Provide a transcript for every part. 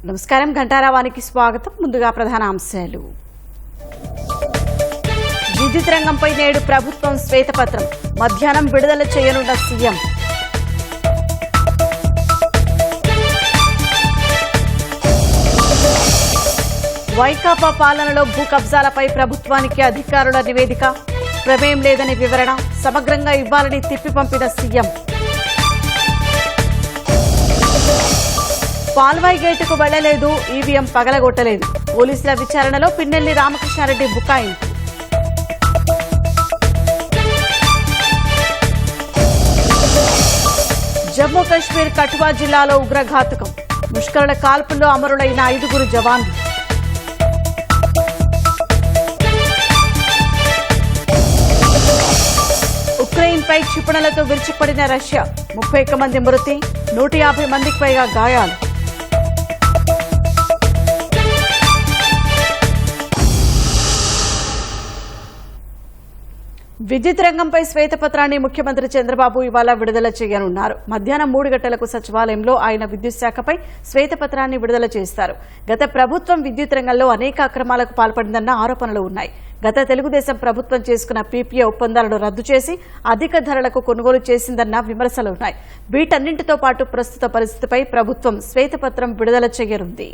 నమస్కారం. ఘంటారావానికి స్వాగతం. ముందుగా ప్రధాన అంశాలు. విద్యుత్ రంగంపై నేడు ప్రభుత్వం శ్వేతపత్రం మధ్యాహ్నం విడుదల చేయనున్న సీఎం. వైకాపా పాలనలో భూ కబ్జాలపై ప్రభుత్వానికి అధికారుల నివేదిక, ప్రమేయం లేదని వివరణ, సమగ్రంగా ఇవ్వాలని తిప్పి పంపిన సీఎం. పాల్వాయి గేటుకు వెళ్లలేదు, ఈవీఎం పగలగొట్టలేదు, పోలీసుల విచారణలో పిన్నెల్లి రామకృష్ణారెడ్డి బుకాయింపు. జమ్మూ కశ్మీర్ కఠువా జిల్లాలో ఉగ్రఘాతుకం, ముష్కరుల కాల్పుల్లో అమరులైన 5 జవాన్లు. ఉక్రెయిన్పై క్షిపణులతో విరుచుకుపడిన రష్యా, 31 మంది మృతి, 150 మందికి పైగా గాయాలు. విద్యుత్ రంగంపై శ్వేతపత్రాన్ని ముఖ్యమంత్రి చంద్రబాబు ఇవాళ విడుదల చేయనున్నారు. మధ్యాహ్నం 3 గంటలకు సచివాలయంలో ఆయన విద్యుత్ శాఖపై శ్వేతపత్రాన్ని విడుదల చేస్తారు. గత ప్రభుత్వం విద్యుత్ రంగంలో అనేక అక్రమాలకు పాల్పడిందన్న ఆరోపణలు ఉన్నాయి. గత తెలుగుదేశం ప్రభుత్వం చేసుకున్న పీపీఏ ఒప్పందాలను రద్దు చేసి అధిక ధరలకు కొనుగోలు చేసిందన్న విమర్శలున్నాయి. వీటన్నింటితో పాటు ప్రస్తుత పరిస్థితిపై ప్రభుత్వం శ్వేతపత్రం విడుదల చేయనుంది.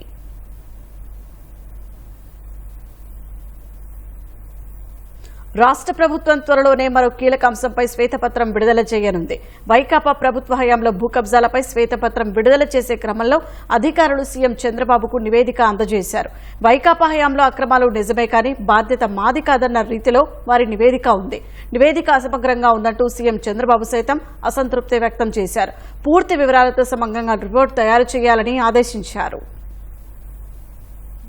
రాష్ట్ర ప్రభుత్వం త్వరలోనే మరో కీలక అంశంపై శ్వేతపత్రం విడుదల చేయనుంది. వైకాపా ప్రభుత్వ హయాంలో భూ కబ్జాలపై శ్వేతపత్రం విడుదల చేసే క్రమంలో అధికారులు సీఎం చంద్రబాబుకు నివేదిక అందజేశారు. వైకాపా హయాంలో అక్రమాలు నిజమే కానీ బాధ్యత మాది కాదన్న రీతిలో వారి నివేదిక ఉంది. నివేదిక అసమగ్రంగా ఉందంటూ సీఎం చంద్రబాబు సైతం అసంతృప్తి వ్యక్తం చేశారు. పూర్తి వివరాలతో సమగ్రంగా రిపోర్టు తయారు చేయాలని ఆదేశించారు.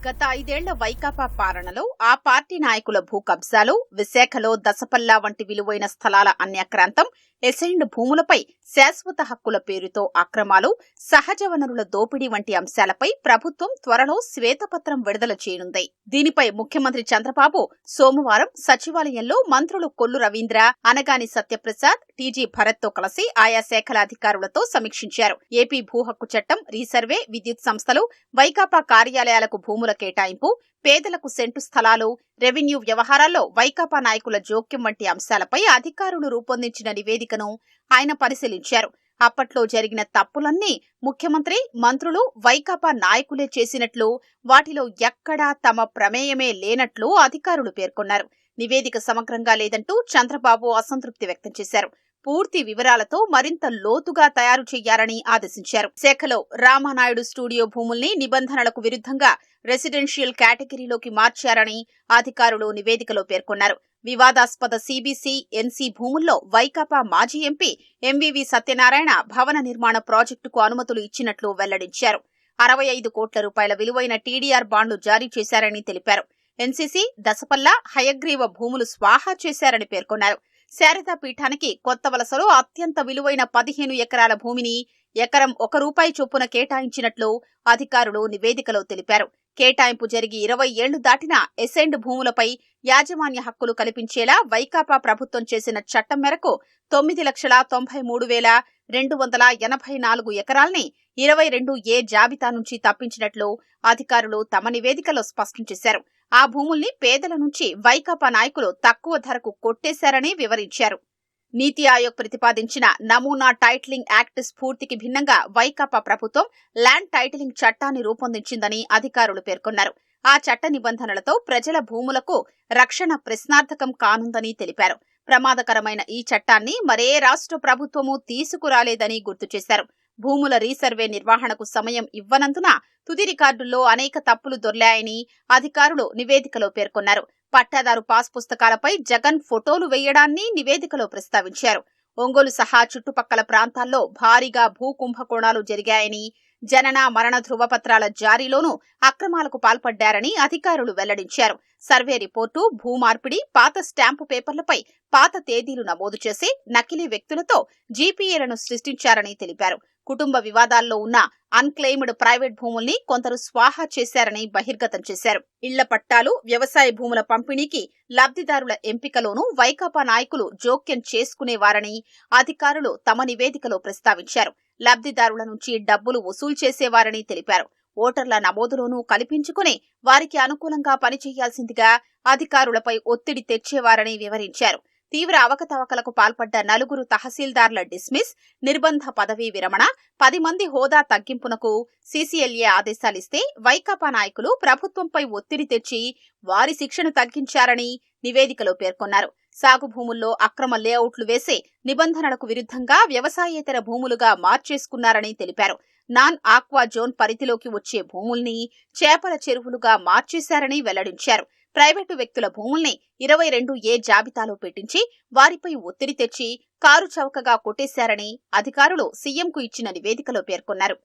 గత 5 ఏళ్ల వైకాపా పాలనలో ఆ పార్టీ నాయకుల భూ కబ్జాలు, విశాఖలో దసపల్లా వంటి విలువైన స్థలాల అన్యాక్రాంతం, ఎసైన్డ్ భూములపై శాశ్వత హక్కుల పేరుతో అక్రమాలు, సహజ వనరుల దోపిడీ వంటి అంశాలపై ప్రభుత్వం త్వరలో శ్వేతపత్రం విడుదల చేయనుంది. దీనిపై ముఖ్యమంత్రి చంద్రబాబు సోమవారం సచివాలయంలో మంత్రులు కొల్లు రవీంద్ర, అనగాని సత్యప్రసాద్, టీజీ భరత్ తో కలిసి ఆయా శాఖల అధికారులతో సమీక్షించారు. ఏపీ భూ హక్కు చట్టం, రీసర్వే, విద్యుత్ సంస్థలు, వైకాపా కార్యాలయాలకు భూముల కేటాయింపు, పేదలకు సెంటు స్థలాలు, రెవెన్యూ వ్యవహారాల్లో వైకాపా నాయకుల జోక్యం వంటి అంశాలపై అధికారులు రూపొందించిన నివేదికను ఆయన పరిశీలించారు. అప్పట్లో జరిగిన తప్పులన్నీ ముఖ్యమంత్రి, మంత్రులు, వైకాపా నాయకులే చేసినట్లు, వాటిలో ఎక్కడా తమ ప్రమేయమే లేనట్లు అధికారులు పేర్కొన్నారు. నివేదిక సమగ్రంగా లేదంటూ చంద్రబాబు అసంతృప్తి వ్యక్తం చేశారు. పూర్తి వివరాలతో మరింత లోతుగా తయారు చేయాలని ఆదేశించారు. శాఖలో రామానాయుడు స్టూడియో భూముల్ని నిబంధనలకు విరుద్ధంగా రెసిడెన్షియల్ కేటగిరీలోకి మార్చారని అధికారులు నివేదికలో పేర్కొన్నారు. వివాదాస్పద సిబిసి, ఎన్సీ భూముల్లో వైకాపా మాజీ ఎంపీ ఎంవీవీ సత్యనారాయణ భవన నిర్మాణ ప్రాజెక్టుకు అనుమతులు ఇచ్చినట్లు వెల్లడించారు. 65 కోట్ల రూపాయల విలువైన టీడీఆర్ బాండ్లు జారీ చేశారని తెలిపారు. ఎన్సీసీ, దసపల్లా, హయగ్రీవ భూములు స్వాహా చేశారని పేర్కొన్నారు. శారదా పీఠానికి కొత్త వలసలో అత్యంత విలువైన 15 ఎకరాల భూమిని ఎకరం ₹1 చొప్పున కేటాయించినట్లు అధికారులు నివేదికలో తెలిపారు. కేటాయింపు జరిగి 20 ఏళ్లు దాటిన ఎసైన్డ్ భూములపై యాజమాన్య హక్కులు కల్పించేలా వైకాపా ప్రభుత్వం చేసిన చట్టం మేరకు 9,93,284 ఎకరాల్ని 22A జాబితా నుంచి తప్పించినట్లు అధికారులు తమ నివేదికలో స్పష్టం చేశారు. ఆ భూముల్ని పేదల నుంచి వైకాపా నాయకులు తక్కువ ధరకు కొట్టేశారని వివరించారు. నీతి ఆయోగ్ ప్రతిపాదించిన నమూనా టైటిలింగ్ యాక్ట్ స్ఫూర్తికి భిన్నంగా వైకాపా ప్రభుత్వం ల్యాండ్ టైటిలింగ్ చట్టాన్ని రూపొందించిందని అధికారులు పేర్కొన్నారు. ఆ చట్ట నిబంధనలతో ప్రజల భూములకు రక్షణ ప్రశ్నార్థకం కానుందని తెలిపారు. ప్రమాదకరమైన ఈ చట్టాన్ని మరే రాష్ట్ర ప్రభుత్వమూ తీసుకురాలేదని గుర్తు చేశారు. భూముల రీసర్వే నిర్వహణకు సమయం ఇవ్వనందున తుది రికార్డుల్లో అనేక తప్పులు దొర్లాయని అధికారులు నివేదికలో పేర్కొన్నారు. పట్టాదారు పాస్ పుస్తకాలపై జగన్ ఫోటోలు వేయడాన్ని నివేదికలో ప్రస్తావించారు. ఒంగోలు సహా చుట్టుపక్కల ప్రాంతాల్లో భారీగా భూ కుంభకోణాలు జరిగాయని, జనన, మరణ ధృవపత్రాల జారీలోనూ అక్రమాలకు పాల్పడ్డారని అధికారులు వెల్లడించారు. సర్వే రిపోర్టు, భూమార్పిడి, పాత స్టాంపు పేపర్లపై పాత తేదీలు నమోదు చేసి నకిలీ వ్యక్తులతో జీపీఏలను సృష్టించారని తెలిపారు. కుటుంబ వివాదాల్లో ఉన్న అన్క్లెయిమ్డ్ ప్రైవేట్ భూముల్ని కొందరు స్వాహా చేశారని బహిర్గతం చేశారు. ఇళ్ల పట్టాలు, వ్యవసాయ భూముల పంపిణీకి లబ్ధిదారుల ఎంపికలోనూ వైకాపా నాయకులు జోక్యం చేసుకునేవారని అధికారులు తమ నివేదికలో ప్రస్తావించారు. లబ్ధిదారుల నుంచి డబ్బులు వసూలు చేసేవారని తెలిపారు. ఓటర్ల నమోదులోనూ కల్పించుకుని వారికి అనుకూలంగా పనిచేయాల్సిందిగా అధికారులపై ఒత్తిడి తెచ్చేవారని వివరించారు. తీవ్ర అవకతవకలకు పాల్పడ్డ 4 తహసీల్దార్ల డిస్మిస్, నిర్బంధ పదవీ విరమణ, 10 మంది హోదా తగ్గింపునకు సీసీఎల్ఏ ఆదేశాలిస్తే వైకాపా నాయకులు ప్రభుత్వంపై ఒత్తిడి తెచ్చి వారి శిక్షను తగ్గించారని నివేదికలో పేర్కొన్నారు. సాగు భూముల్లో అక్రమ లేఅవుట్లు వేసే నిబంధనలకు విరుద్ధంగా వ్యవసాయేతర భూములుగా మార్చేసుకున్నారని తెలిపారు. నాన్ ఆక్వా జోన్ పరిధిలోకి వచ్చే భూముల్ని చేపల చెరువులుగా మార్చేశారని వెల్లడించారు. ప్రైవేటు వ్యక్తుల భూముల్ని 22A జాబితాలో పెట్టించి వారిపై ఒత్తిడి తెచ్చి కారు చౌకగా కొట్టేశారని అధికారులు సీఎంకు ఇచ్చిన నివేదికలో పేర్కొన్నారు.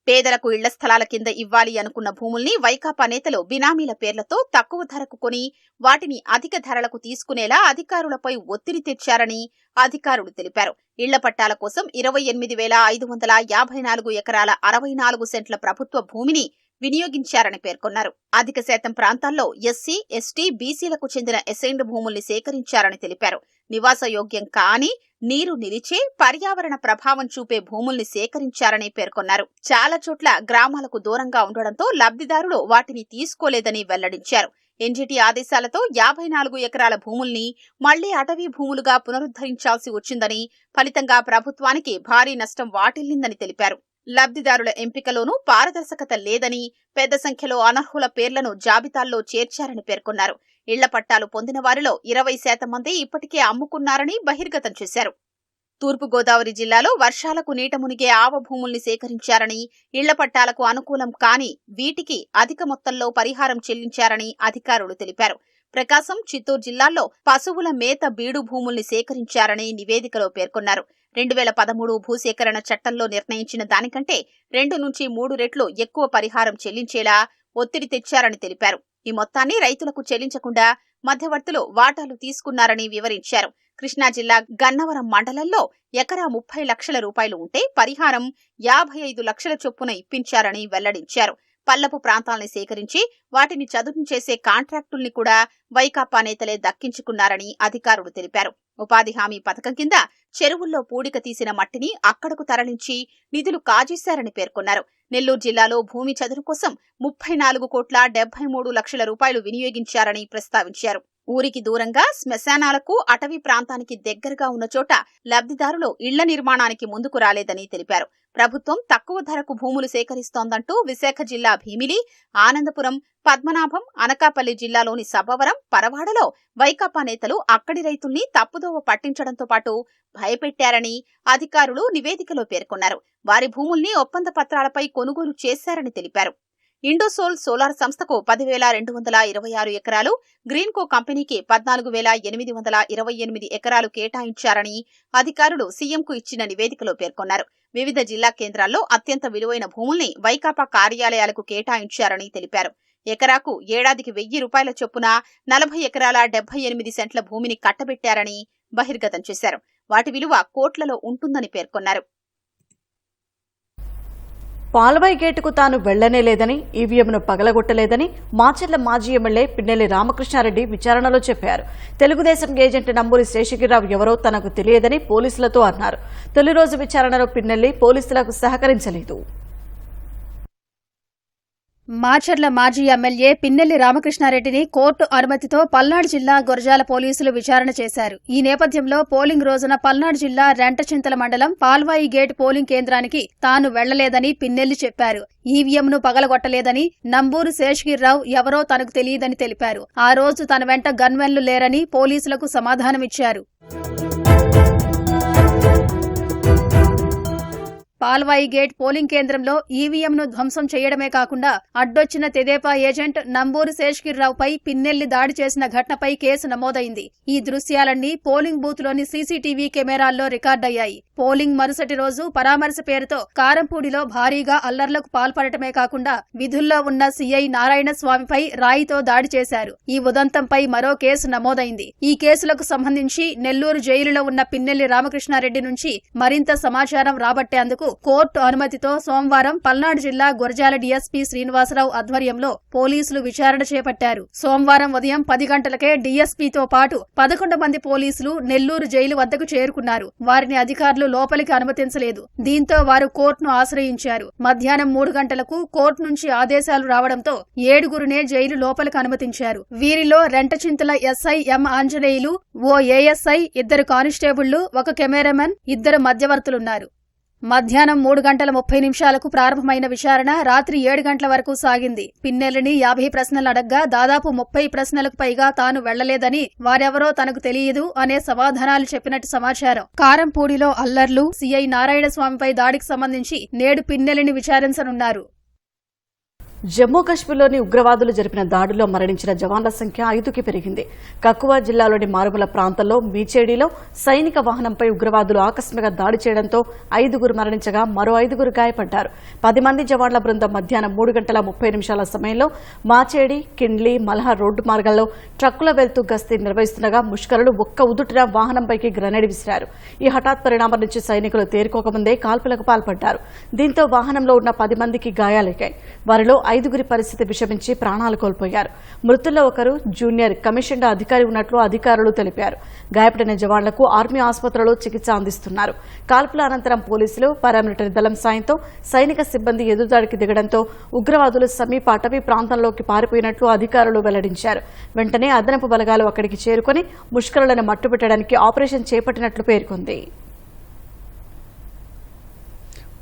పేదలకు ఇళ్ల స్థలాల కింద ఇవ్వాలి అనుకున్న భూముల్ని వైకాపా నేతలు బినామీల పేర్లతో తక్కువ ధరకు కొని వాటిని అధిక ధరలకు తీసుకునేలా అధికారులపై ఒత్తిడి తెచ్చారని అధికారులు తెలిపారు. ఇళ్ల పట్టాల కోసం 28,554 ఎకరాల 64 సెంట్ల ప్రభుత్వ భూమిని వినియోగించారని పేర్కొన్నారు. అధిక శాతం ప్రాంతాల్లో ఎస్సీ, ఎస్టీ, బీసీలకు చెందిన అసైన్డ్ భూముల్ని సేకరించారని తెలిపారు. నివాసయోగ్యం కాని, నీరు నిలిచే, పర్యావరణ ప్రభావం చూపే భూముల్ని సేకరించారని పేర్కొన్నారు. చాలా చోట్ల గ్రామాలకు దూరంగా ఉండడంతో లబ్ధిదారులు వాటిని తీసుకోలేదని వెల్లడించారు. ఎన్జీటీ ఆదేశాలతో 54 ఎకరాల భూముల్ని మళ్లీ అటవీ భూములుగా పునరుద్ధరించాల్సి వచ్చిందని, ఫలితంగా ప్రభుత్వానికి భారీ నష్టం వాటిల్లిందని తెలిపారు. లబ్ధిదారుల ఎంపికలోనూ పారదర్శకత లేదని, పెద్ద సంఖ్యలో అనర్హుల పేర్లను జాబితాల్లో చేర్చారని పేర్కొన్నారు. ఇళ్ల పట్టాలు పొందిన వారిలో 20% మంది ఇప్పటికే అమ్ముకున్నారని బహిర్గతం చేశారు. తూర్పుగోదావరి జిల్లాలో వర్షాలకు నీట మునిగే ఆవ భూముల్ని సేకరించారని, ఇళ్ల పట్టాలకు అనుకూలం కాని వీటికి అధిక మొత్తంలో పరిహారం చెల్లించారని అధికారులు తెలిపారు. ప్రకాశం, చిత్తూరు జిల్లాల్లో పశువుల మేత బీడు భూముల్ని సేకరించారని నివేదికలో పేర్కొన్నారు. 2013 భూసేకరణ చట్టంలో నిర్ణయించిన దానికంటే 2 నుంచి 3 రెట్లు ఎక్కువ పరిహారం చెల్లించేలా ఒత్తిడి తెచ్చారని తెలిపారు. ఈ మొత్తాన్ని రైతులకు చెల్లించకుండా మధ్యవర్తులు వాటాలు తీసుకున్నారని వివరించారు. కృష్ణా జిల్లా గన్నవరం మండలంలో ఎకరా 30 లక్షల రూపాయలు ఉంటే పరిహారం 55 లక్షల చొప్పున ఇప్పించారని వెల్లడించారు. పల్లపు ప్రాంతాల్ని సేకరించి వాటిని చదును చేసే కాంట్రాక్టుల్ని కూడా వైకాపా నేతలే దక్కించుకున్నారని అధికారులు తెలిపారు. ఉపాధి హామీ పథకం కింద చెరువుల్లో పూడిక తీసిన మట్టిని అక్కడకు తరలించి నిధులు కాజేశారని పేర్కొన్నారు. నెల్లూరు జిల్లాలో భూమి చదును కోసం 34,73 లక్షల రూపాయలు వినియోగించారని ప్రస్తావించారు. ఊరికి దూరంగా శ్మశానాలకు, అటవీ ప్రాంతానికి దగ్గరగా ఉన్న చోట లబ్ధిదారులు ఇళ్ల నిర్మాణానికి ముందుకు రాలేదని తెలిపారు. ప్రభుత్వం తక్కువ ధరకు భూములు సేకరిస్తోందంటూ విశాఖ జిల్లా భీమిలి, ఆనందపురం, పద్మనాభం, అనకాపల్లి జిల్లాలోని సబ్బవరం, పరవాడలో వైకాపా నేతలు అక్కడి రైతుల్ని తప్పుదోవ పట్టించడంతో పాటు భయపెట్టారని అధికారులు నివేదికలో పేర్కొన్నారు. వారి భూముల్ని ఒప్పంద పత్రాలపై కొనుగోలు చేశారని తెలిపారు. ఇండోసోల్ సోలార్ సంస్థకు 10,226 ఎకరాలు, గ్రీన్కో కంపెనీకి 14,828 ఎకరాలు కేటాయించారని అధికారులు సీఎంకు ఇచ్చిన నివేదికలో పేర్కొన్నారు. వివిధ జిల్లా కేంద్రాల్లో అత్యంత విలువైన భూముల్ని వైకాపా కార్యాలయాలకు కేటాయించారని తెలిపారు. ఎకరాకు ఏడాదికి 1,000 రూపాయల చొప్పున 40 ఎకరాల 78 సెంట్ల భూమిని కట్టబెట్టారని బహిర్గతం చేశారు. వాటి విలువ కోట్లలో ఉంటుందని పేర్కొన్నారు. పాల్వాయి గేటుకు తాను వెళ్లనే లేదని, ఈవీఎంను పగలగొట్టలేదని మాచర్ల మాజీ ఎమ్మెల్యే పిన్నెల్లి రామకృష్ణారెడ్డి విచారణలో చెప్పారు. తెలుగుదేశం ఏజెంట్ నంబూరి శేషగిరిరావు ఎవరో తనకు తెలియదని పోలీసులతో అన్నారు. తొలి రోజు విచారణలో పిన్నెల్లి పోలీసులకు సహకరించలేదు. మాచర్ల మాజీ ఎమ్మెల్యే పిన్నెల్లి రామకృష్ణారెడ్డిని కోర్టు అనుమతితో పల్నాడు జిల్లా గురజాల పోలీసులు విచారణ చేశారు. ఈ నేపథ్యంలో పోలింగ్ రోజున పల్నాడు జిల్లా రెంటచింతల మండలం పాల్వాయి గేట్ పోలింగ్ కేంద్రానికి తాను వెళ్లలేదని పిన్నెల్లి చెప్పారు. ఈవీఎంను పగలగొట్టలేదని, నంబూరు శేషగిరిరావు ఎవరో తనకు తెలియదని తెలిపారు. ఆ రోజు తన వెంట గన్మెన్లు లేరని పోలీసులకు సమాధానమిచ్చారు. పాల్వాయి గేట్ పోలింగ్ కేంద్రంలో ఈవీఎంను ధ్వంసం చేయడమే కాకుండా అడ్డొచ్చిన తెదేపా ఏజెంట్ నంబూరు శేషగిరిరావుపై పిన్నెల్లి దాడి చేసిన ఘటనపై కేసు నమోదైంది. ఈ దృశ్యాలన్నీ పోలింగ్ బూత్లోని సీసీటీవీ కెమెరాల్లో రికార్డయ్యాయి. పోలింగ్ మరుసటి రోజు పరామర్శ పేరుతో కారంపూడిలో భారీగా అల్లర్లకు పాల్పడటమే కాకుండా విధుల్లో ఉన్న సీఐ నారాయణస్వామిపై రాయితో దాడి చేశారు. ఈ ఉదంతంపై మరో కేసు నమోదైంది. ఈ కేసులకు సంబంధించి నెల్లూరు జైలులో ఉన్న పిన్నెల్లి రామకృష్ణారెడ్డి నుంచి మరింత సమాచారం రాబట్టేందుకు కోర్టు అనుమతితో సోమవారం పల్నాడు జిల్లా గురజాల డీఎస్పీ శ్రీనివాసరావు ఆధ్వర్యంలో పోలీసులు విచారణ చేపట్టారు. సోమవారం ఉదయం 10 గంటలకే డీఎస్పీతో పాటు 11 మంది పోలీసులు నెల్లూరు జైలు వద్దకు చేరుకున్నారు. వారిని అధికారులు లోపలికి అనుమతించలేదు. దీంతో వారు కోర్టును ఆశ్రయించారు. మధ్యాహ్నం 3 గంటలకు కోర్టు నుంచి ఆదేశాలు రావడంతో 7గురినే జైలు లోపలికి అనుమతించారు. వీరిలో రెంటచింతల ఎస్ఐ ఎం ఆంజనేయులు, ఓ ఏఎస్ఐ, 2 కానిస్టేబుళ్లు, 1 కెమెరామెన్, 2 మధ్యవర్తులున్నారు. మధ్యాహ్నం 3:30 ప్రారంభమైన విచారణ రాత్రి 7 గంటల వరకు సాగింది. పిన్నెల్లిని 50 ప్రశ్నలు అడగ్గా దాదాపు 30 ప్రశ్నలకు పైగా తాను వెళ్లలేదని, వారెవరో తనకు తెలియదు అనే సమాధానాలు చెప్పినట్టు సమాచారం. కారంపూడిలో అల్లర్లు, సిఐ నారాయణస్వామిపై దాడికి సంబంధించి నేడు పిన్నెల్లిని విచారించనున్నారు. జమ్మూ కశ్మీర్లోని ఉగ్రవాదులు జరిపిన దాడిలో మరణించిన జవాన్ల సంఖ్య 5కి పెరిగింది. కకువా జిల్లాలోని మారుమూల ప్రాంతంలో మీచేడిలో సైనిక వాహనంపై ఉగ్రవాదులు ఆకస్మిక దాడి చేయడంతో 5గురు మరణించగా మరో 5గురు గాయపడ్డారు. 10 మంది జవాన్ల బృందం మధ్యాహ్నం 3:30 సమయంలో మాచేడి, కిండ్లీ, మల్హార్ రోడ్డు మార్గాల్లో ట్రక్కులో వెళ్తూ గస్తీ నిర్వహిస్తుండగా ముష్కరులు ఒక్క ఉదుటిన వాహనంపైకి గ్రెనేడ్ విసిరారు. ఈ హఠాత్ పరిణామం నుంచి సైనికులు తేరుకోకముందే కాల్పులకు పాల్పడ్డారు. దీంతో వాహనంలో ఉన్న 10 మందికి గాయాలయ్యాయి. వారిలో 5గురి పరిస్థితి విషమించి ప్రాణాలు కోల్పోయారు. మృతుల్లో ఒకరు జూనియర్ కమిషన్డ్ అధికారి ఉన్నట్లు అధికారులు తెలిపారు. గాయపడిన జవాన్లకు ఆర్మీ ఆసుపత్రిలో చికిత్స అందిస్తున్నారు. కాల్పుల అనంతరం పోలీసులు, పారామిలిటరీ దళం సాయంతో సైనిక సిబ్బంది ఎదురుదాడికి దిగడంతో ఉగ్రవాదులు సమీప అటవీ ప్రాంతంలోకి పారిపోయినట్లు అధికారులు వెల్లడించారు. వెంటనే అదనపు బలగాలు అక్కడికి చేరుకుని ముష్కరులను మట్టుపెట్టడానికి ఆపరేషన్ చేపట్టినట్లు పేర్కొంది.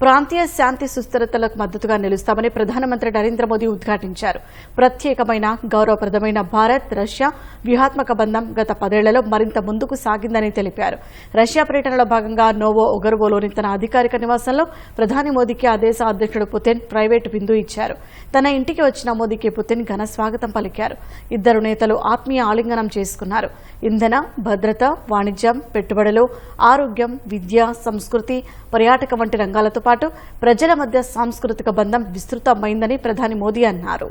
ప్రాంతీయ శాంతి సుస్థిరతలకు మద్దతుగా నిలుస్తామని ప్రధానమంత్రి నరేంద్ర మోదీ ఉద్ఘాటించారు. ప్రత్యేకమైన, గౌరవప్రదమైన భారత్ రష్యా వ్యూహాత్మక బంధం గత 10 ఏళ్లలో మరింత ముందుకు సాగిందని తెలిపారు. రష్యా పర్యటనలో భాగంగా నోవో ఒగర్వోలోని తన అధికారిక నివాసంలో ప్రధాని మోదీకి ఆ దేశ అధ్యక్షుడు పుతిన్ ప్రైవేటు విందు ఇచ్చారు. తన ఇంటికి వచ్చిన మోదీకి పుతిన్ ఘన స్వాగతం పలికారు. ఇద్దరు నేతలు ఆత్మీయ ఆలింగనం చేసుకున్నారు. ఇంధన, భద్రత, వాణిజ్యం, పెట్టుబడులు, ఆరోగ్యం, విద్య, సంస్కృతి, పర్యాటక వంటి రంగాలతో పాటు ప్రజల మధ్య సాంస్కృతిక బంధం విస్తృతమైందని ప్రధాని మోదీ అన్నారు.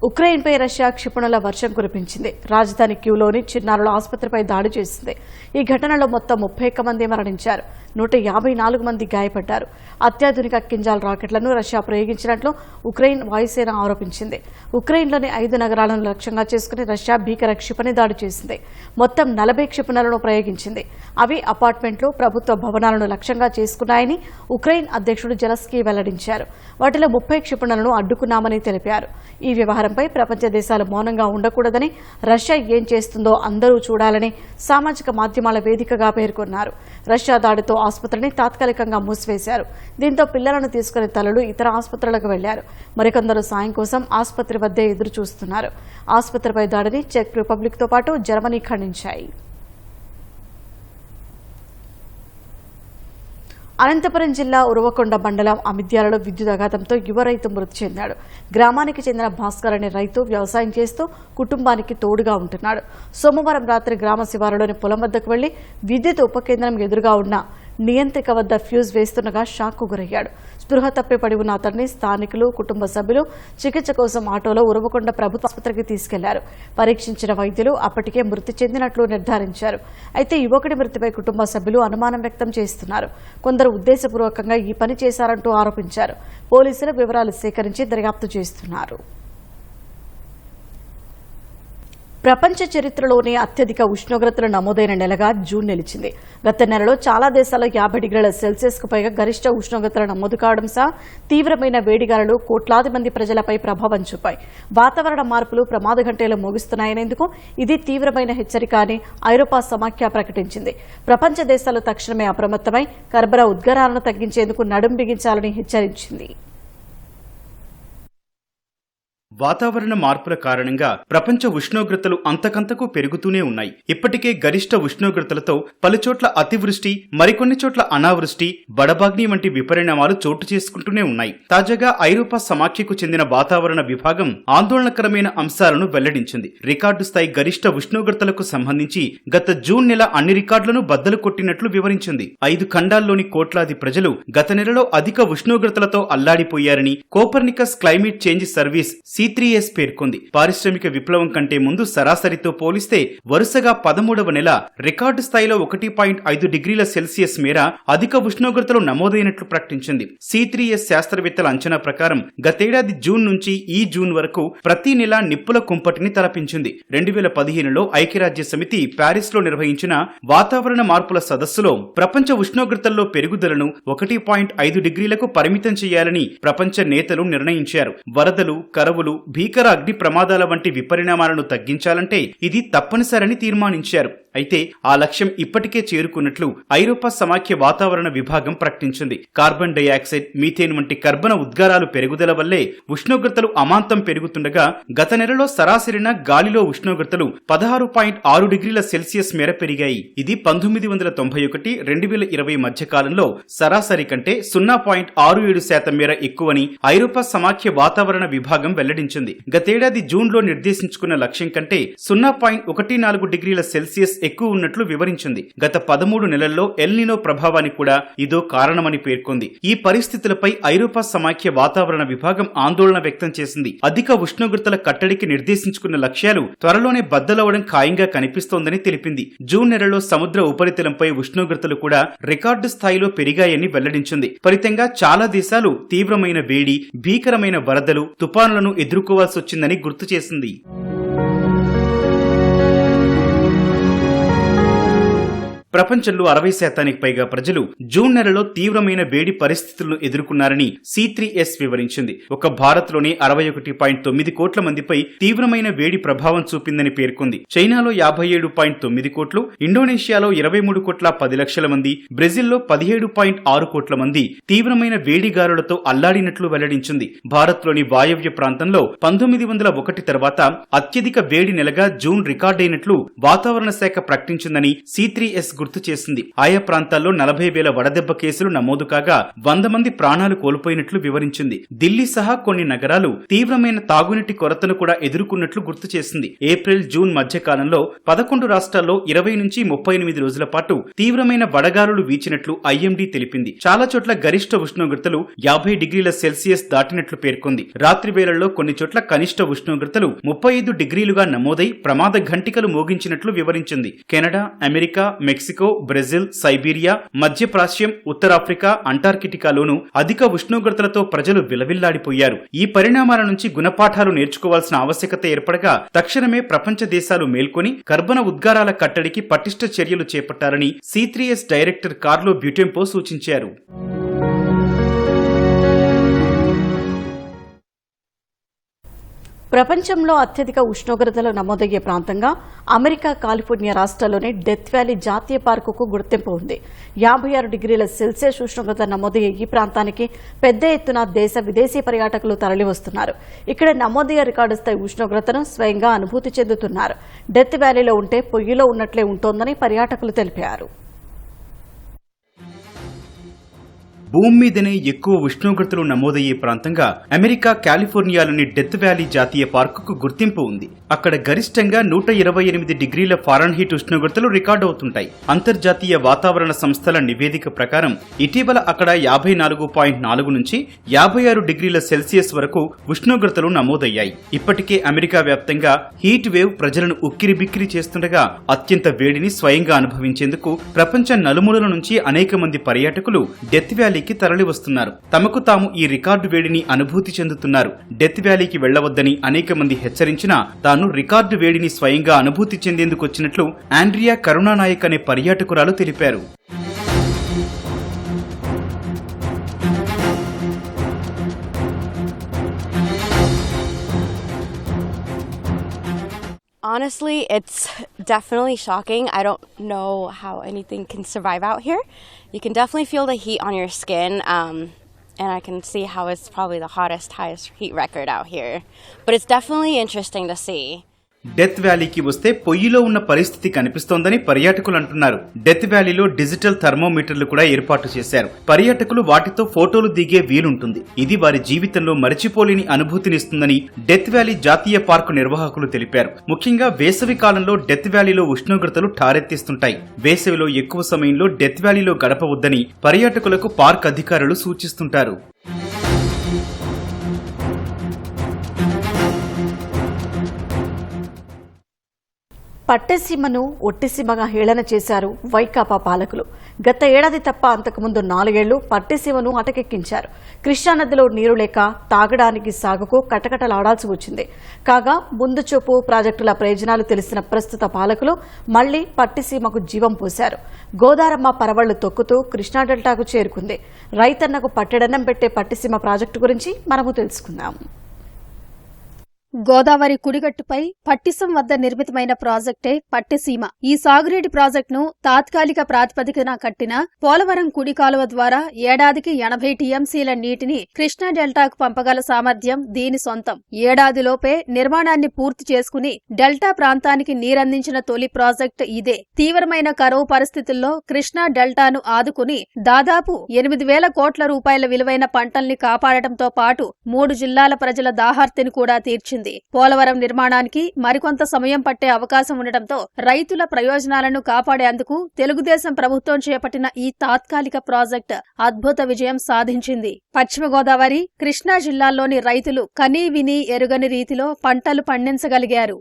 ఉక్రెయిన్పై రష్యా క్షిపణుల వర్షం కురిపించింది. రాజధాని క్యూలోని చిన్నారుల ఆసుపత్రిపై దాడి చేసింది. ఈ ఘటనలో మొత్తం 31 మంది మరణించారు. 154 మంది గాయపడ్డారు. అత్యాధునిక కింజాల్ రాకెట్లను రష్యా ప్రయోగించినట్లు ఉక్రెయిన్ వాయుసేన ఆరోపించింది. ఉక్రెయిన్లోని 5 నగరాలను లక్ష్యంగా చేసుకుని రష్యా భీకర క్షిపణి దాడి చేసింది. మొత్తం 40 క్షిపణులను ప్రయోగించింది. అవి అపార్ట్మెంట్లు, ప్రభుత్వ భవనాలను లక్ష్యంగా చేసుకున్నాయని ఉక్రెయిన్ అధ్యక్షుడు జెలెన్స్కీ వెల్లడించారు. వాటిలో 30 క్షిపణులను అడ్డుకున్నామని తెలిపారు. ఈ వ్యవహారంపై ప్రపంచ దేశాలు మౌనంగా ఉండకూడదని, రష్యా ఏం చేస్తుందో అందరూ చూడాలని సామాజిక మాధ్యమాల వేదికగా పేర్కొన్నారు. రష్యా దాడితో ఆసుపత్రిని తాత్కాలికంగా మూసివేశారు. దీంతో పిల్లలను తీసుకుని తల్లులు ఇతర ఆసుపత్రులకు వెళ్లారు. మరికొందరు సాయం కోసం ఆసుపత్రి వద్దే ఎదురు చూస్తున్నారు. ఆసుపత్రిపై దాడిని చెక్ రిపబ్లిక్తో పాటు జర్మనీ ఖండించాయి. అనంతపురం జిల్లా ఉరవకొండ మండలం అమిద్యాలలో విద్యుదాఘాతంతో యువ రైతు మృతి చెందాడు. గ్రామానికి చెందిన భాస్కర్ అనే రైతు వ్యవసాయం చేస్తూ కుటుంబానికి తోడుగా ఉంటున్నాడు. సోమవారం రాత్రి గ్రామ శివారులోని పొలం వద్దకు వెళ్లి విద్యుత్ ఉప కేంద్రం ఎదురుగా ఉన్న నియంత్రిక వద్ద ఫ్యూజ్ వేస్తుండగా షాక్కు గురయ్యాడు. స్పృహ తప్పి పడి ఉన్న అతన్ని స్థానికులు, కుటుంబ సభ్యులు చికిత్స కోసం ఆటోలో ఉరవకొండ ప్రభుత్వ ఆసుపత్రికి తీసుకెళ్లారు. పరీక్షించిన వైద్యులు అప్పటికే మృతి చెందినట్లు నిర్ధారించారు. అయితే యువకుడి మృతిపై కుటుంబ సభ్యులు అనుమానం వ్యక్తం చేస్తున్నారు. కొందరు ఉద్దేశపూర్వకంగా ఈ పని చేశారంటూ ఆరోపించారు. పోలీసులు వివరాలు సేకరించి దర్యాప్తు చేస్తున్నారు. ప్రపంచ చరిత్రలోనే అత్యధిక ఉష్ణోగ్రతలు నమోదైన నెలగా జూన్ నిలిచింది. గత నెలలో చాలా దేశాల్లో 50 డిగ్రీల సెల్సియస్కు పైగా గరిష్ట ఉష్ణోగ్రతలు నమోదు కావడం సహా తీవ్రమైన వేడిగాలులు కోట్లాది మంది ప్రజలపై ప్రభావం చూపాయి. వాతావరణ మార్పులు ప్రమాద ఘంటలు మోగిస్తున్నాయనేందుకు ఇది తీవ్రమైన హెచ్చరిక అని ఐరోపా సమాఖ్య ప్రకటించింది. ప్రపంచ దేశాలు తక్షణమే అప్రమత్తమై కర్బన ఉద్గారాలను తగ్గించేందుకు నడుం బిగించాలని హెచ్చరించింది. వాతావరణ మార్పుల కారణంగా ప్రపంచ ఉష్ణోగ్రతలు అంతకంతకు పెరుగుతూనే ఉన్నాయి. ఇప్పటికే గరిష్ట ఉష్ణోగ్రతలతో పలుచోట్ల అతివృష్టి, మరికొన్ని చోట్ల అనావృష్టి, బడబాగ్ని వంటి విపరిణామాలు చోటు చేసుకుంటూనే ఉన్నాయి. తాజాగా ఐరోపా సమాఖ్యకు చెందిన వాతావరణ విభాగం ఆందోళనకరమైన అంశాలను వెల్లడించింది. రికార్డు స్థాయి గరిష్ట ఉష్ణోగ్రతలకు సంబంధించి గత జూన్ నెల అన్ని రికార్డులను బద్దలు కొట్టినట్లు వివరించింది. 5 ఖండాల్లోని కోట్లాది ప్రజలు గత నెలలో అధిక ఉష్ణోగ్రతలతో అల్లాడిపోయారని Copernicus climate change service C3S పేర్కొంది. పారిశ్రామిక విప్లవం కంటే ముందు సరాసరితో పోలిస్తే వరుసగా 13వ నెల రికార్డు స్థాయిలో 1.5 డిగ్రీల సెల్సియస్ మేర అధిక ఉష్ణోగ్రతలు నమోదైనట్లు ప్రకటించింది. C3S శాస్త్రవేత్తల అంచనా ప్రకారం గతేడాది జూన్ నుంచి ఈ జూన్ వరకు ప్రతి నెల నిప్పుల కుంపటిని తలపించింది. 2015లో ఐక్యరాజ్య సమితి ప్యారిస్ లో నిర్వహించిన వాతావరణ మార్పుల సదస్సులో ప్రపంచ ఉష్ణోగ్రతల్లో పెరుగుదలను 1.5 డిగ్రీలకు పరిమితం చేయాలని ప్రపంచ నేతలు నిర్ణయించారు. వరదలు, కరువులు, భీకర అగ్ని ప్రమాదాల వంటి విపరిణామాలను తగ్గించాలంటే ఇది తప్పనిసరని తీర్మానించారు. అయితే ఆ లక్ష్యం ఇప్పటికే చేరుకున్నట్లు ఐరోపా సమాఖ్య వాతావరణ విభాగం ప్రకటించింది. కార్బన్ డయాక్సైడ్, మీథేన్ వంటి కర్బన ఉద్గారాలు పెరుగుదల వల్లే ఉష్ణోగ్రతలు అమాంతం పెరుగుతుండగా గత నెలలో సరాసరిన గాలిలో ఉష్ణోగ్రతలు 16.6 డిగ్రీల సెల్సియస్ మేర పెరిగాయి. ఇది 1991-2020 మధ్య కాలంలో సరాసరి కంటే 0.67% మేర ఎక్కువని ఐరోపా సమాఖ్య వాతావరణ విభాగం వెల్లడించింది. గతేడాది జూన్లో నిర్దేశించుకున్న లక్ష్యం కంటే 0.14 డిగ్రీల సెల్సియస్ ఎక్కువ ఉన్నట్లు వివరించింది. గత 13 నెలల్లో ఎల్నినో ప్రభావానికి కూడా ఇదో కారణమని పేర్కొంది. ఈ పరిస్థితులపై ఐరోపా సమాఖ్య వాతావరణ విభాగం ఆందోళన వ్యక్తం చేసింది. అధిక ఉష్ణోగ్రతల కట్టడికి నిర్దేశించుకున్న లక్ష్యాలు త్వరలోనే బద్దలవడం ఖాయంగా కనిపిస్తోందని తెలిపింది. జూన్ నెలలో సముద్ర ఉపరితలంపై ఉష్ణోగ్రతలు కూడా రికార్డు స్థాయిలో పెరిగాయని వెల్లడించింది. ఫలితంగా చాలా దేశాలు తీవ్రమైన వేడి, భీకరమైన వరదలు, తుపానులను ఎదుర్కోవాల్సి వచ్చిందని గుర్తు చేసింది. ప్రపంచంలో 60% పైగా ప్రజలు జూన్ నెలలో తీవ్రమైన వేడి పరిస్థితులను ఎదుర్కొన్నారని C3S వివరించింది. ఒక భారత్లోనే 61.9 కోట్ల మందిపై తీవ్రమైన వేడి ప్రభావం చూపిందని పేర్కొంది. చైనాలో 57.9 కోట్లు, ఇండోనేషియాలో 23 కోట్ల 10 లక్షల మంది, బ్రెజిల్లో 17.6 కోట్ల మంది తీవ్రమైన వేడిగాలులతో అల్లాడినట్లు వెల్లడించింది. భారత్లోని వాయవ్య ప్రాంతంలో 1901 తర్వాత అత్యధిక వేడి నెలగా జూన్ రికార్డైనట్లు వాతావరణ శాఖ ప్రకటించిందని C3S గుర్తు చేసింది. ఆయా ప్రాంతాల్లో 40,000 వడదెబ్బ కేసులు నమోదు కాగా 100 మంది ప్రాణాలు కోల్పోయినట్లు వివరించింది. ఢిల్లీ సహా కొన్ని నగరాలు తీవ్రమైన తాగునీటి కొరతను కూడా ఎదుర్కొన్నట్లు గుర్తు చేసింది. ఏప్రిల్, జూన్ మధ్య కాలంలో 11 రాష్ట్రాల్లో 20 నుంచి 38 రోజుల పాటు తీవ్రమైన వడగాలులు వీచినట్లు IMD తెలిపింది. చాలా చోట్ల గరిష్ట ఉష్ణోగ్రతలు 50 డిగ్రీల సెల్సియస్ దాటినట్లు పేర్కొంది. రాత్రి వేళల్లో కొన్ని చోట్ల కనిష్ట ఉష్ణోగ్రతలు 35 డిగ్రీలుగా నమోదై ప్రమాద ఘంటికలు మోగించినట్లు వివరించింది. Canada, America, Mexico, Brazil, Siberia, మధ్యప్రాచ్యం, ఉత్తరాఫ్రికా, అంటార్కిటికాలోనూ అధిక ఉష్ణోగ్రతలతో ప్రజలు విలవిల్లాడిపోయారు. ఈ పరిణామాల నుంచి గుణపాఠాలు నేర్చుకోవాల్సిన ఆవశ్యకత ఏర్పడగా తక్షణమే ప్రపంచ దేశాలు మేల్కొని కర్బన ఉద్గారాల కట్టడికి పటిష్ట చర్యలు చేపట్టాలని C3S డైరెక్టర్ కార్లో బ్యూటెంపో సూచించారు. ప్రపంచంలో అత్యధిక ఉష్ణోగ్రతలు నమోదయ్యే ప్రాంతంగా అమెరికా కాలిఫోర్నియా రాష్ట్రాల్లోని డెత్ వ్యాలీ జాతీయ పార్కుకు గుర్తింపు ఉంది. 56 డిగ్రీల సెల్సియస్ ఉష్ణోగ్రత నమోదయ్యే ఈ ప్రాంతానికి పెద్ద ఎత్తున దేశ విదేశీ పర్యాటకులు తరలివస్తున్నారు. ఇక్కడ నమోదయ్యే రికార్డు స్థాయి ఉష్ణోగ్రతను స్వయంగా అనుభూతి చెందుతున్నారు. డెత్ వ్యాలీలో ఉంటే పొయ్యిలో ఉన్నట్లే ఉంటోందని పర్యాటకులు తెలిపారు. భూమి మీదనే ఎక్కువ ఉష్ణోగ్రతలు నమోదయ్యే ప్రాంతంగా అమెరికా కాలిఫోర్నియాలోని డెత్ వ్యాలీ జాతీయ పార్కుకు గుర్తింపు ఉంది. అక్కడ గరిష్టంగా 128 డిగ్రీల ఫారెన్హీట్ ఉష్ణోగ్రతలు రికార్డవుతుంటాయి. అంతర్జాతీయ వాతావరణ సంస్థల నివేదిక ప్రకారం ఇటీవల అక్కడ 54.4 నుంచి 56 డిగ్రీల సెల్సియస్ వరకు ఉష్ణోగ్రతలు నమోదయ్యాయి. ఇప్పటికే అమెరికా వ్యాప్తంగా హీట్ వేవ్ ప్రజలను ఉక్కిరిబిక్కిరి చేస్తుండగా అత్యంత వేడిని స్వయంగా అనుభవించేందుకు ప్రపంచ నలుమూలల నుంచి అనేక మంది పర్యాటకులు డెత్ వ్యాలీ తరలి వస్తున్నారు. తమకు తాము ఈ రికార్డు వేడిని అనుభూతి చెందుతున్నారు. డెత్ వ్యాలీకి వెళ్లవద్దని అనేక మంది హెచ్చరించినా తాను రికార్డు వేడిని స్వయంగా అనుభూతి చెందేందుకు వచ్చినట్లు ఆండ్రియా కరుణానాయక్ అనే పర్యాటకురాలు తెలిపారు. Honestly, it's definitely shocking. I don't know how anything can survive out here. You can definitely feel the heat on your skin, and I can see how it's probably the highest heat record out here. But it's definitely interesting to see. Death వ్యాలీకి వస్తే పొయ్యిలో ఉన్న పరిస్థితి కనిపిస్తోందని పర్యాటకులు అంటున్నారు. Death వ్యాలీలో digital థర్మోమీటర్లు కూడా ఏర్పాటు చేశారు. పర్యాటకులు వాటితో ఫోటోలు దిగే వీలుంటుంది. ఇది వారి జీవితంలో మరిచిపోలేని అనుభూతినిస్తుందని డెత్ వ్యాలీ జాతీయ పార్కు నిర్వాహకులు తెలిపారు. ముఖ్యంగా వేసవి కాలంలో డెత్ వ్యాలీలో ఉష్ణోగ్రతలు ఠారెత్తిస్తుంటాయి. వేసవిలో ఎక్కువ సమయంలో డెత్ వ్యాలీలో గడపవద్దని పర్యాటకులకు పార్క్ అధికారులు సూచిస్తుంటారు. పట్టెసీమను ఒట్టిసీమగా హేళన చేశారు వైకాపా పాలకులు. గత ఏడాది తప్ప అంతకుముందు 4 ఏళ్లు పట్టెసీమను అటకెక్కించారు. కృష్ణానదిలో నీరు లేక తాగడానికి సాగుకు కటకటలాడాల్సి వచ్చింది. కాగా ముందు చూపు ప్రాజెక్టుల ప్రయోజనాలు తెలిసిన ప్రస్తుత పాలకులు మళ్లీ పట్టిసీమకు జీవం పోశారు. గోదారమ్మ పరవళ్లు తొక్కుతూ కృష్ణా డెల్టాకు చేరుకుంది. రైతన్నకు పట్టెడన్నం పెట్టే పట్టిసీమ ప్రాజెక్టు గురించి మనము తెలుసుకుందాం. గోదావరి కుడిగట్టుపై పట్టిసం వద్ద నిర్మితమైన ప్రాజెక్టే పట్టిసీమ. ఈ సాగునీటి ప్రాజెక్టును తాత్కాలిక ప్రాతిపదికన కట్టిన పోలవరం కుడి కాలువ ద్వారా ఏడాదికి 80 టీఎంసీల నీటిని కృష్ణా డెల్టాకు పంపగల సామర్థ్యం దీని సొంతం. ఏడాదిలోపే నిర్మాణాన్ని పూర్తి చేసుకుని డెల్టా ప్రాంతానికి నీరందించిన తొలి ప్రాజెక్టు ఇదే. తీవ్రమైన కరువు పరిస్థితుల్లో కృష్ణా డెల్టాను ఆదుకుని దాదాపు 8,000 కోట్ల రూపాయల విలువైన పంటల్ని కాపాడటంతో పాటు 3 జిల్లాల ప్రజల దాహార్తిని కూడా తీర్చింది. పోలవరం నిర్మాణానికి మరికొంత సమయం పట్టే అవకాశం ఉండటంతో రైతుల ప్రయోజనాలను కాపాడేందుకు తెలుగుదేశం ప్రభుత్వం చేపట్టిన ఈ తాత్కాలిక ప్రాజెక్టు అద్భుత విజయం సాధించింది. పశ్చిమ గోదావరి, కృష్ణా జిల్లాల్లోని రైతులు కనీ విని ఎరుగని రీతిలో పంటలు పండించగలిగారు.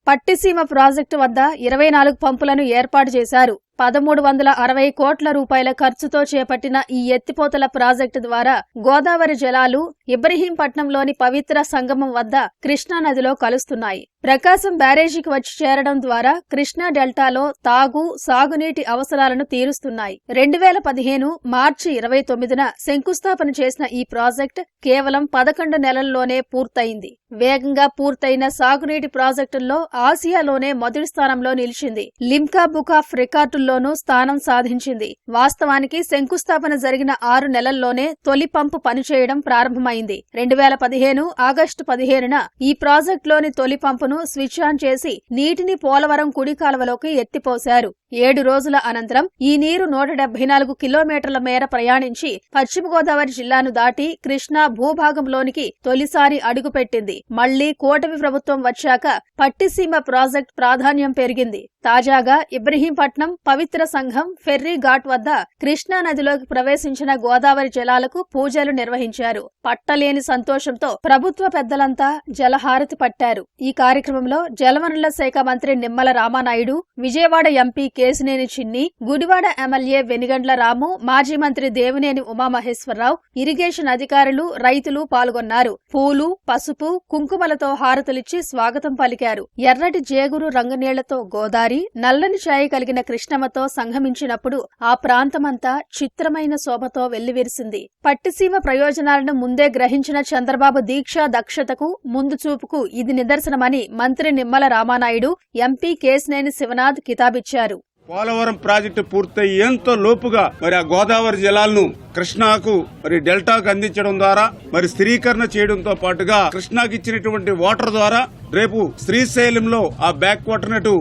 పట్టిసీమ ప్రాజెక్టు వద్ద 24 పంపులను ఏర్పాటు చేశారు. 1,360 కోట్ల రూపాయల ఖర్చుతో చేపట్టిన ఈ ఎత్తిపోతల ప్రాజెక్టు ద్వారా గోదావరి జలాలు ఇబ్రహీంపట్నంలోని పవిత్ర సంగమం వద్ద కృష్ణానదిలో కలుస్తున్నాయి. ప్రకాశం బ్యారేజీకి వచ్చి చేరడం ద్వారా కృష్ణా డెల్టాలో తాగు, సాగునీటి అవసరాలను తీరుస్తున్నాయి. 2015 మార్చి 29న శంకుస్థాపన చేసిన ఈ ప్రాజెక్టు కేవలం 11 నెలల్లోనే పూర్తయింది. వేగంగా పూర్తయిన సాగునీటి ప్రాజెక్టుల్లో ఆసియాలోనే మొదటి స్థానంలో నిలిచింది. లిమ్కా బుక్ ఆఫ్ రికార్డుల్లోనూ స్థానం సాధించింది. వాస్తవానికి శంకుస్థాపన జరిగిన 6 నెలల్లోనే తొలి పంపు పనిచేయడం ప్రారంభమైంది. 2015 ఆగస్టు 15న ఈ ప్రాజెక్టులోని తొలి పంపును స్విచ్ ఆన్ చేసి నీటిని పోలవరం కుడి కాలువలోకి ఎత్తిపోశారు. 7 రోజుల అనంతరం ఈ నీరు 174 కిలోమీటర్ల మేర ప్రయాణించి పశ్చిమ గోదావరి జిల్లాను దాటి కృష్ణా భూభాగంలోనికి తొలిసారి అడుగుపెట్టింది. మళ్లీ కూటమి ప్రభుత్వం వచ్చాక పట్టిసీమ ప్రాజెక్టు ప్రాధాన్యం పెరిగింది. తాజాగా ఇబ్రహీంపట్నం పవిత్ర సంఘం ఫెర్రీ ఘాట్ వద్ద కృష్ణా నదిలోకి ప్రవేశించిన గోదావరి జలాలకు పూజలు నిర్వహించారు. పట్టలేని సంతోషంతో ప్రభుత్వ పెద్దలంతా జలహారతి పట్టారు. ఈ కార్యక్రమంలో జలవనరుల శాఖ మంత్రి నిమ్మల రామానాయుడు, విజయవాడ ఎంపీ కేశినేని చిన్ని, గుడివాడ ఎమ్మెల్యే వెనిగండ్ల రాము, మాజీ మంత్రి దేవినేని ఉమామహేశ్వరరావు, ఇరిగేషన్ అధికారులు, రైతులు పాల్గొన్నారు. పూలు, పసుపు, కుంకుమలతో హారతులిచ్చి స్వాగతం పలికారు. ఎర్రటి జేగురు రంగునీళ్లతో గోదారి, నల్లని ఛాయ కలిగిన కృష్ణమ్మతో సంగమించినప్పుడు ఆ ప్రాంతమంతా చిత్రమైన శోభతో వెల్లివిరిసింది. పట్టిసీమ ప్రయోజనాలను ముందే గ్రహించిన చంద్రబాబు దీక్షా దక్షతకు, ముందు చూపుకు ఇది నిదర్శనమని మంత్రి నిమ్మల రామానాయుడు, ఎంపీ కేశినేని శివనాథ్ కితాబిచ్చారు. పోలవరం ప్రాజెక్టు పూర్తయ్యేంతో లోపుగా మరి ఆ గోదావరి జలాలను కృష్ణాకు మరి డెల్టాకు అందించడం ద్వారా మరి స్థిరీకరణ చేయడంతో పాటుగా కృష్ణాకి ఇచ్చినటువంటి వాటర్ ద్వారా రేపు శ్రీశైలంలో ఆ బ్యాక్ వాటర్ నటు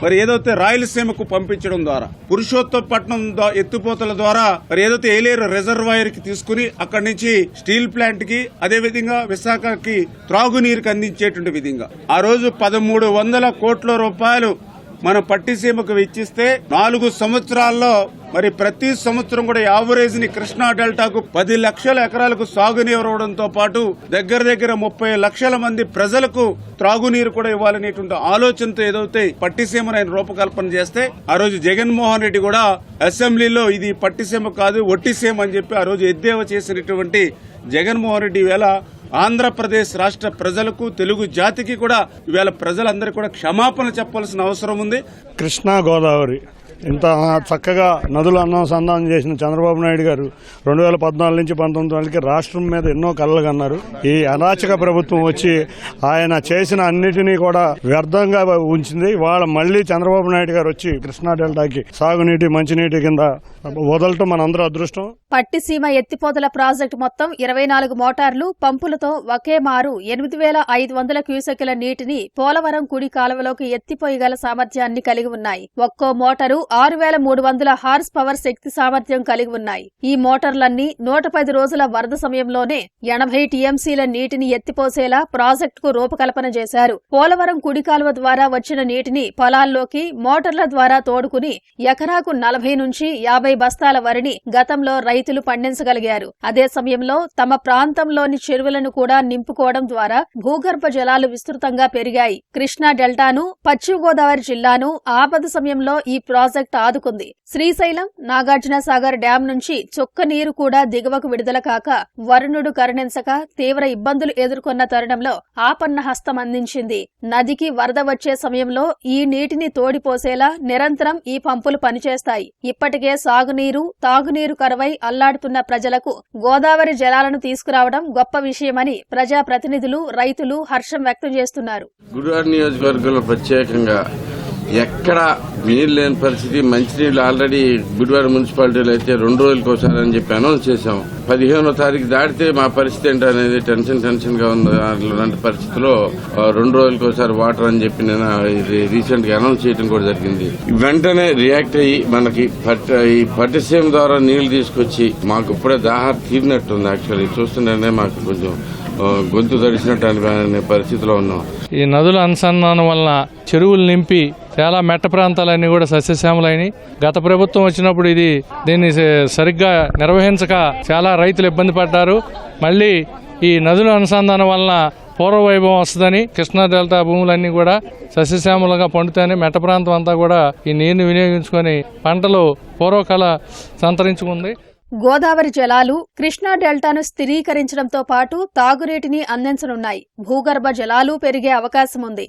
మరి ఏదైతే రాయలసీమకు పంపించడం ద్వారా పురుషోత్తపట్నం ఎత్తిపోతల ద్వారా మరి ఏదైతే ఏలేరు రిజర్వాయర్ కి తీసుకుని అక్కడి నుంచి స్టీల్ ప్లాంట్ కి అదేవిధంగా విశాఖకి త్రాగునీరుకి అందించేటువంటి విధంగా ఆ రోజు 1,300 కోట్ల రూపాయలు మనం పట్టిసీమకు వెచ్చిస్తే 4 సంవత్సరాల్లో మరి ప్రతి సంవత్సరం కూడా యావరేజ్ ని కృష్ణా డెల్టాకు 10 లక్షల ఎకరాలకు సాగునీరు ఇవ్వడంతో పాటు దగ్గర 30 లక్షల మంది ప్రజలకు త్రాగునీరు కూడా ఇవ్వాలనేటువంటి ఆలోచనతో ఏదైతే పట్టిసీమను ఆయన రూపకల్పన చేస్తే ఆ రోజు జగన్మోహన్ రెడ్డి కూడా అసెంబ్లీలో ఇది పట్టిసీమ కాదు ఒట్టిసీమ అని చెప్పి ఆ రోజు ఎద్దేవా చేసినటువంటి జగన్మోహన్ రెడ్డి వేళ ఆంధ్రప్రదేశ్ రాష్ట్ర ప్రజలకు, తెలుగు జాతికి కూడా ఇవాళ ప్రజలందరికీ కూడా క్షమాపణ చెప్పాల్సిన అవసరం ఉంది. కృష్ణా గోదావరి ఇంత చక్కగా నదులు అనుసంధానం చేసిన చంద్రబాబు నాయుడు గారు 2014 నుంచి 19 రాష్ట్రం మీద ఎన్నో కలలు కన్నారు. ఈ అరాచక ప్రభుత్వం వచ్చి ఆయన చేసిన అన్నిటినీ కూడా వ్యర్థంగా ఉంచింది. వాళ్ళ మళ్లీ చంద్రబాబు నాయుడు గారు వచ్చి కృష్ణా డెల్టాకి సాగునీటి, మంచినీటి కింద వదలటం మనందరూ అదృష్టం. పట్టిసీమ ఎత్తిపోతల ప్రాజెక్టు మొత్తం 24 మోటార్లు, పంపులతో ఒకే మారు 8,500 క్యూసెక్కుల నీటిని పోలవరం కుడి కాలువలోకి ఎత్తిపోయగల సామర్థ్యాన్ని కలిగి ఉన్నాయి. ఒక్కో మోటారు 6300 హార్స్ పవర్ శక్తి సామర్థ్యం కలిగి ఉన్నాయి. ఈ మోటార్లన్నీ 110 రోజుల వరద సమయంలోనే 80 టీఎంసీల నీటిని ఎత్తిపోసేలా ప్రాజెక్టుకు రూపకల్పన చేశారు. పోలవరం కుడి కాలువ ద్వారా వచ్చిన నీటిని పొలాల్లోకి మోటార్ల ద్వారా తోడుకుని ఎకరాకు 40 నుంచి 50 బస్తాల వరిని గతంలో రైతులు పండించగలిగారు. అదే సమయంలో తమ ప్రాంతంలోని చెరువులను కూడా నింపుకోవడం ద్వారా భూగర్భ జలాలు విస్తృతంగా పెరిగాయి. కృష్ణా డెల్టాను, పశ్చిమ గోదావరి జిల్లాను ఆపద సమయంలో ఈ ప్రాజెక్టు ఆదుకుంది. శ్రీశైలం, నాగార్జునసాగర్ డ్యాం నుంచి చుక్క నీరు కూడా దిగువకు విడుదల కాక వరుణుడు కరుణించక తీవ్ర ఇబ్బందులు ఎదుర్కొన్న తరుణంలో ఆపన్న హస్తం అందించింది. నదికి వరద వచ్చే సమయంలో ఈ నీటిని తోడిపోసేలా నిరంతరం ఈ పంపులు పనిచేస్తాయి. ఇప్పటికే సాగునీరు, తాగునీరు కరువై అల్లాడుతున్న ప్రజలకు గోదావరి జలాలను తీసుకురావడం గొప్ప విషయమని ప్రజాప్రతినిధులు, రైతులు హర్షం వ్యక్తం చేస్తున్నారు. గుడివాడ నియోజకవర్గంలో ప్రత్యేకంగా ఎక్కడ నీళ్ళు లేని పరిస్థితి. మంచినీళ్ళు ఆల్రెడీ గుడివాడ మున్సిపాలిటీలో అయితే 2 రోజులకు ఒకసారి అని చెప్పి అనౌన్స్ చేశాం. 15వ తారీఖు దాటితే మా పరిస్థితి ఏంటనేది టెన్షన్ గా ఉంది. అలాంటి పరిస్థితిలో 2 రోజులకు ఒకసారి వాటర్ అని చెప్పి నేను రీసెంట్ గా అనౌన్స్ చేయడం కూడా జరిగింది. వెంటనే రియాక్ట్ అయ్యి మనకి ఈ పట్టిసీమ ద్వారా నీళ్లు తీసుకొచ్చి మాకు ఇప్పుడే దాహార్ తీరినట్టుంది. యాక్చువల్లీ చూస్తుంటేనే మాకు కొంచెం గొంతు తడిసినట్టు అనే పరిస్థితిలో ఉన్నాం. ఈ నదుల అనుసంధానం వలన చెరువులు నింపి చాలా మెట్ట ప్రాంతాలన్నీ కూడా సస్యశ్యామలైనవి. గత ప్రభుత్వం వచ్చినప్పుడు దీన్ని సరిగ్గా నిర్వహించక చాలా రైతులు ఇబ్బంది పడ్డారు. మళ్ళీ ఈ నదుల అనుసంధానం వలన పూర్వ వైభవం వస్తుందని కృష్ణా డెల్టా భూములన్నీ కూడా సస్యశ్యామలంగా పండుతాయని మెట్ట ప్రాంతం అంతా కూడా ఈ నీరుని వినియోగించుకొని పంటలు పూర్వకళ సంతరించుకుంది. గోదావరి జలాలు కృష్ణా డెల్టాను స్థిరీకరించడంతో పాటు తాగునీటిని అందించనున్నాయి. భూగర్భ జలాలు పెరిగే అవకాశం ఉంది.